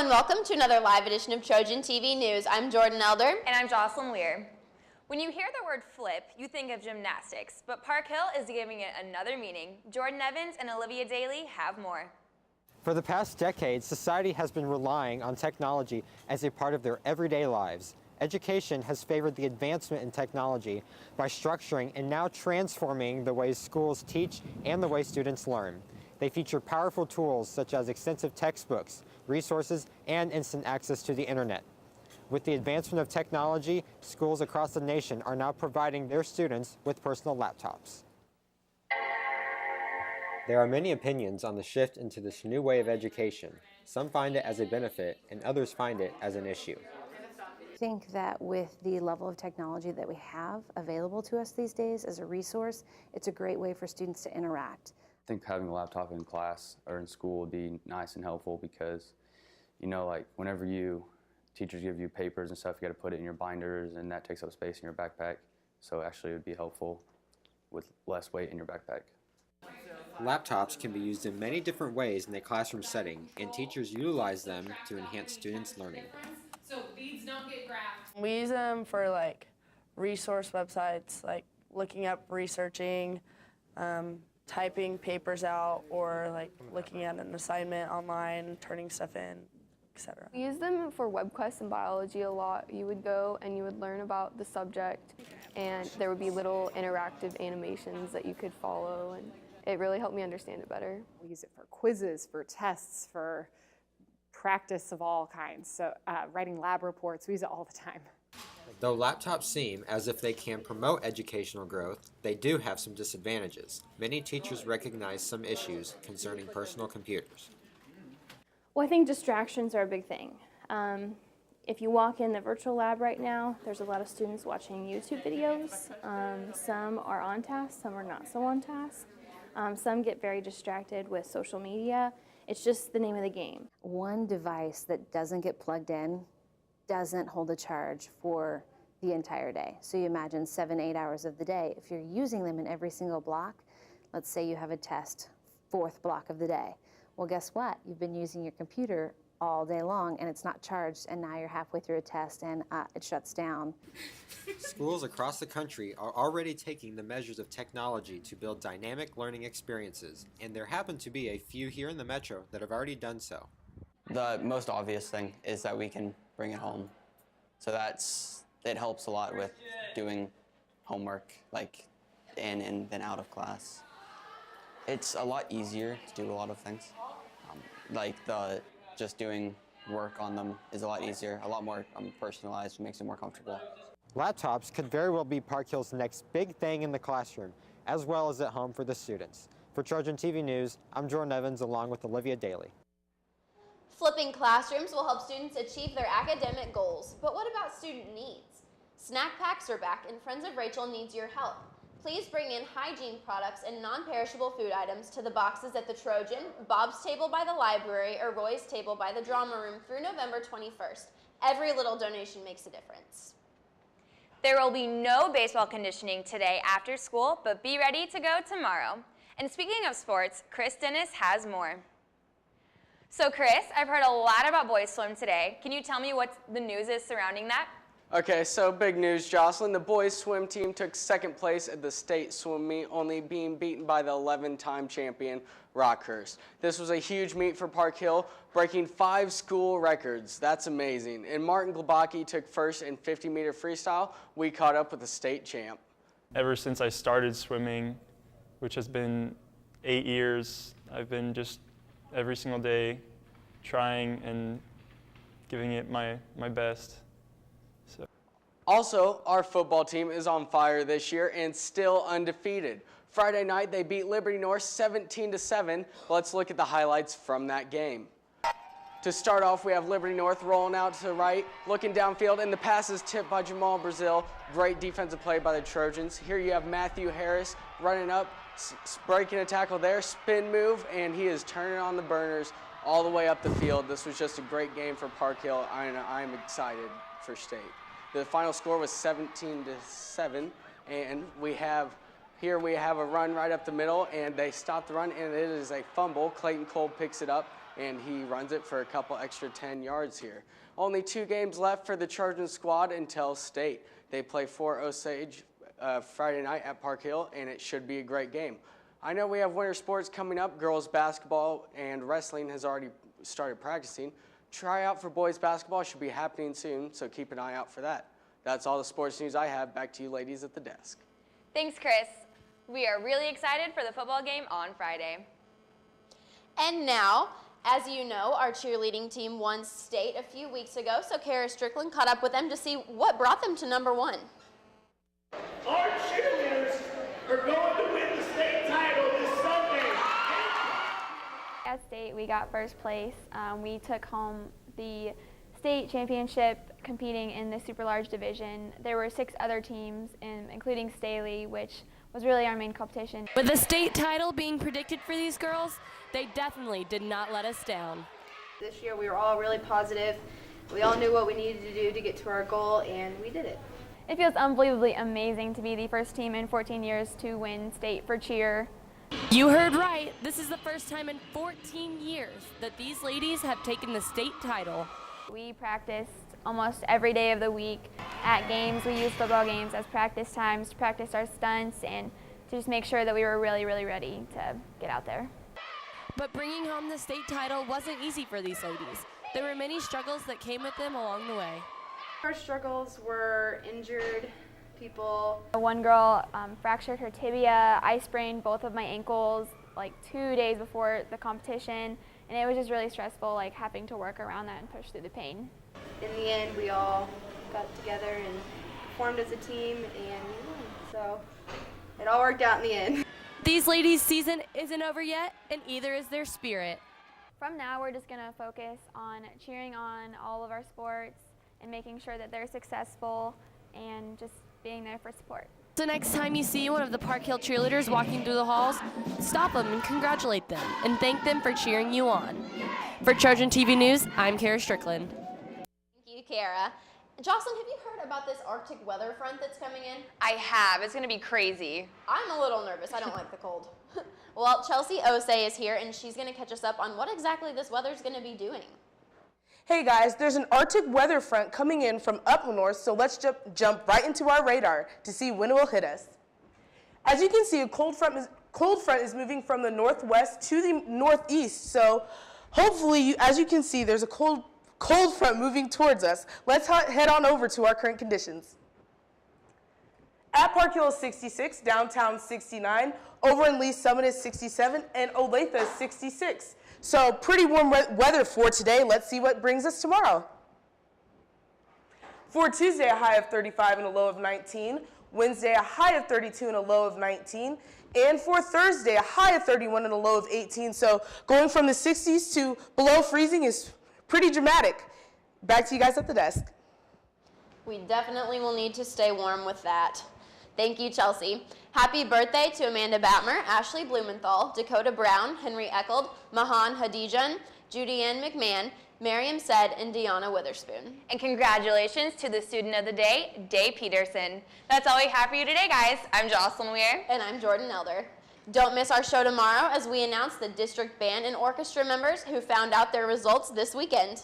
and welcome to another live edition of Trojan TV News. I'm Jordan Elder. And I'm Jocelyn Lear. When you hear the word flip, you think of gymnastics, but Park Hill is giving it another meaning. Jordan Evans and Olivia Daly have more. For the past decade, society has been relying on technology as a part of their everyday lives. Education has favored the advancement in technology by structuring and now transforming the ways schools teach and the way students learn. They feature powerful tools such as extensive textbooks, resources, and instant access to the internet. With the advancement of technology, schools across the nation are now providing their students with personal laptops. There are many opinions on the shift into this new way of education. Some find it as a benefit, and others find it as an issue. I think that with the level of technology that we have available to us these days as a resource, it's a great way for students to interact. I think having a laptop in class or in school would be nice and helpful because, you know, like whenever teachers give you papers and stuff, you got to put it in your binders and that takes up space in your backpack. So actually it would be helpful with less weight in your backpack. Laptops can be used in many different ways in a classroom setting, and teachers utilize them to enhance students' learning. So beads don't get grabbed. We use them for like resource websites, like looking up, researching, typing papers out, or like looking at an assignment online, turning stuff in, etc. We use them for web quests in biology a lot. You would go and you would learn about the subject, and there would be little interactive animations that you could follow, and it really helped me understand it better. We use it for quizzes, for tests, for practice of all kinds. So writing lab reports, we use it all the time. Though laptops seem as if they can promote educational growth, they do have some disadvantages. Many teachers recognize some issues concerning personal computers. Well, I think distractions are a big thing. If you walk in the virtual lab right now, there's a lot of students watching YouTube videos. Some are on task, some are not so on task. Some get very distracted with social media. It's just the name of the game. One device that doesn't get plugged in doesn't hold a charge for the entire day. So you imagine 7-8 hours of the day. If you're using them in every single block, let's say you have a test, 4th block of the day. Well, guess what? You've been using your computer all day long and it's not charged, and now you're halfway through a test and it shuts down. Schools across the country are already taking the measures of technology to build dynamic learning experiences, and there happen to be a few here in the metro that have already done so. The most obvious thing is that we can bring it home. So it helps a lot with doing homework, like in and then out of class. It's a lot easier to do a lot of things. Just doing work on them is a lot easier, a lot more personalized, makes it more comfortable. Laptops could very well be Park Hill's next big thing in the classroom, as well as at home for the students. For Trojan TV News, I'm Jordan Evans along with Olivia Daly. Flipping classrooms will help students achieve their academic goals, but what about student needs? Snack packs are back, and Friends of Rachel needs your help. Please bring in hygiene products and non-perishable food items to the boxes at the Trojan, Bob's Table by the library, or Roy's Table by the drama room through November 21st. Every little donation makes a difference. There will be no baseball conditioning today after school, but be ready to go tomorrow. And speaking of sports, Chris Dennis has more. So Chris, I've heard a lot about boys swim today. Can you tell me what the news is surrounding that? Okay, so big news, Jocelyn. The boys swim team took second place at the state swim meet, only being beaten by the 11-time champion Rockhurst. This was a huge meet for Park Hill, breaking 5 school records. That's amazing. And Martin Glabaki took first in 50-meter freestyle. We caught up with the state champ. Ever since I started swimming, which has been 8 years, I've been just every single day trying and giving it my best. Also, our football team is on fire this year and still undefeated. Friday night, they beat Liberty North 17-7. Let's look at the highlights from that game. To start off, we have Liberty North rolling out to the right, looking downfield, and the pass is tipped by Jamal Brazil. Great defensive play by the Trojans. Here you have Matthew Harris running up, breaking a tackle there, spin move, and he is turning on the burners all the way up the field. This was just a great game for Park Hill, and I'm excited for state. The final score was 17-7, and we have a run right up the middle, and they stopped the run, and it is a fumble. Clayton Cole picks it up, and he runs it for a couple extra 10 yards here. Only 2 games left for the Trojan squad until state. They play Fort Osage Friday night at Park Hill, and it should be a great game. I know we have winter sports coming up. Girls basketball and wrestling has already started practicing. Tryout for boys basketball should be happening soon, so keep an eye out for that. That's all the sports news I have. Back to you ladies at the desk. Thanks, Chris. We are really excited for the football game on Friday. And now, as you know, our cheerleading team won state a few weeks ago, so Kara Strickland caught up with them to see what brought them to number 1. Our cheerleaders are going to win the state title this Sunday. At state, we got first place. We took home the state championship competing in the super large division. There were 6 other teams, including Staley, which was really our main competition. With the state title being predicted for these girls, they definitely did not let us down. This year we were all really positive. We all knew what we needed to do to get to our goal, and we did it. It feels unbelievably amazing to be the first team in 14 years to win state for cheer. You heard right. This is the first time in 14 years that these ladies have taken the state title. We practiced almost every day of the week. At games, we used football games as practice times to practice our stunts and to just make sure that we were really, really ready to get out there. But bringing home the state title wasn't easy for these ladies. There were many struggles that came with them along the way. Our struggles were injured people. One girl fractured her tibia. I sprained both of my ankles like 2 days before the competition, and it was just really stressful, like having to work around that and push through the pain. In the end, we all got together and formed as a team, and we won. So it all worked out in the end. These ladies' season isn't over yet, and either is their spirit. From now, we're just going to focus on cheering on all of our sports and making sure that they're successful and just being there for support. So next time you see one of the Park Hill cheerleaders walking through the halls, stop them and congratulate them and thank them for cheering you on. For Trojan TV News, I'm Kara Strickland. Thank you, Kara. Jocelyn, have you heard about this Arctic weather front that's coming in? I have. It's going to be crazy. I'm a little nervous. I don't like the cold. Well, Chelsea Osei is here, and she's going to catch us up on what exactly this weather's going to be doing. Hey guys, there's an Arctic weather front coming in from up north, so let's jump right into our radar to see when it will hit us. As you can see, a cold front is moving from the northwest to the northeast, so hopefully, as you can see, there's a cold front moving towards us. Let's head on over to our current conditions. At Park Hill is 66, downtown 69, over in Lee Summit is 67, and Olathe is 66. So pretty warm weather for today. Let's see what brings us tomorrow. For Tuesday, a high of 35 and a low of 19. Wednesday, a high of 32 and a low of 19. And for Thursday, a high of 31 and a low of 18. So going from the 60s to below freezing is pretty dramatic. Back to you guys at the desk. We definitely will need to stay warm with that. Thank you, Chelsea. Happy birthday to Amanda Batmer, Ashley Blumenthal, Dakota Brown, Henry Eckold, Mahan Hadijan, Judy Ann McMahon, Miriam Said, and Deanna Witherspoon. And congratulations to the student of the day, Day Peterson. That's all we have for you today, guys. I'm Jocelyn Weir. And I'm Jordan Elder. Don't miss our show tomorrow as we announce the district band and orchestra members who found out their results this weekend.